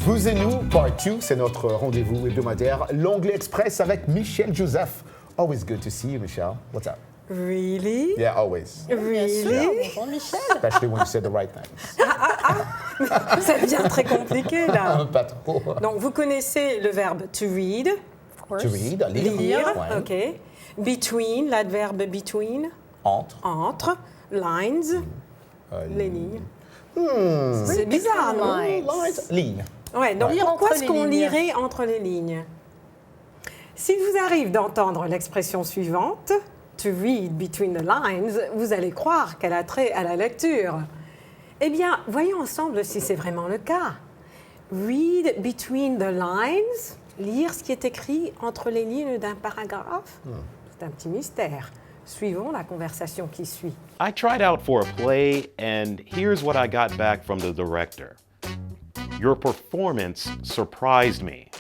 Vous et nous, part 2, c'est notre rendez-vous hebdomadaire. L'Anglais Express avec Michelle Joseph. Always good to see you, Michelle. What's up? Really? Yeah, always. Really? Bonjour Michel. Especially when you say the right things. Ça devient très compliqué là. Pas trop. Donc vous connaissez le verbe to read, Of course. To read, lire. lire, Ouais. ok. Between, l'adverbe between, Entre. lines, les lignes. C'est bizarre, non? Lines. Ligne. Ouais, donc Lire pourquoi entre est-ce les qu'on lignes. lirait entre les lignes? S'il vous arrive d'entendre l'expression suivante, to read between the lines, vous allez croire qu'elle a trait à la lecture. Eh bien, voyons ensemble si c'est vraiment le cas. Read between the lines, lire ce qui est écrit entre les lignes d'un paragraphe, c'est un petit mystère. Suivons la conversation qui suit. I tried out for a play, and here's what I got back from the director. Your performance surprised me.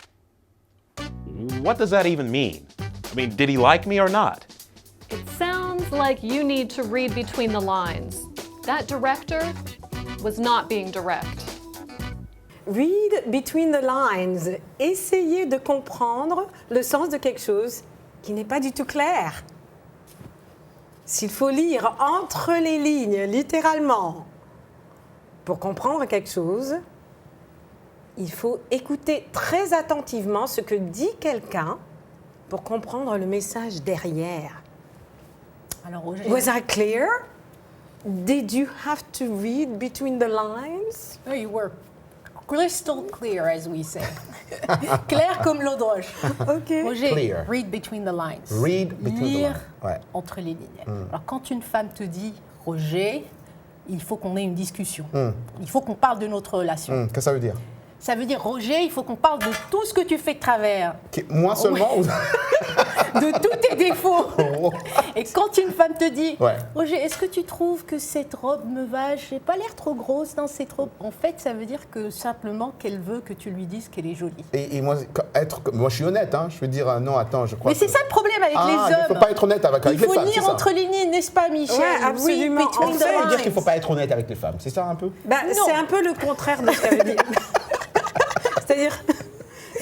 What does that even mean? I mean, did he like me or not? It sounds like you need to read between the lines. That director was not being direct. Read between the lines. Essayez de comprendre le sens de quelque chose qui n'est pas du tout clair. S'il faut lire entre les lignes, littéralement, pour comprendre quelque chose, il faut écouter très attentivement ce que dit quelqu'un pour comprendre le message derrière. Alors Roger, Was I clear? Did you have to read between the lines? no, you were crystal clear, as we say. Clair comme l'eau de roche. OK. Roger, Clear. read between the lines. Read between the Lire lines. Ouais. entre les lignes. Alors quand une femme te dit, Roger, il faut qu'on ait une discussion. Il faut qu'on parle de notre relation. Qu'est-ce que ça veut dire? Ça veut dire, Roger, il faut qu'on parle de tout ce que tu fais de travers, Moi seulement ou... de tous tes défauts. Oh. Et quand une femme te dit, Ouais. Roger, est-ce que tu trouves que cette robe me va? J'ai pas l'air trop grosse dans cette robe. En fait, ça veut dire que simplement qu'elle veut que tu lui dises qu'elle est jolie. Et moi, moi, je suis honnête, hein. Je veux dire, non, attends, je crois Mais c'est que- ça le problème avec les Il ne hommes. faut pas être honnête avec Il les faut femmes, c'est lire ça. entre les lignes, n'est-ce pas, Michel? Ouais, absolument. Read between En the fait, Ça veut dire lines. qu'il ne faut pas être honnête avec les femmes, c'est ça un peu? Ben, Non. c'est un peu le contraire de ce qu'elle veut dire. C'est-à-dire,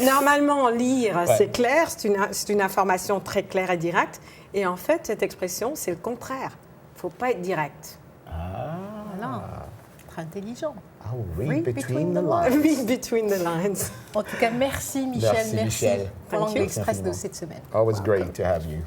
normalement, lire, Ouais. c'est clair, c'est une information très claire et directe. Et en fait, cette expression, c'est le contraire. Il ne faut pas être direct. Voilà. Très intelligent. Ah, read between the lines. Read between the lines. En tout cas, merci Michel, Merci, Michel. pour Thank l'Anglais you. Express de Infiniment. cette semaine. Always great to have you.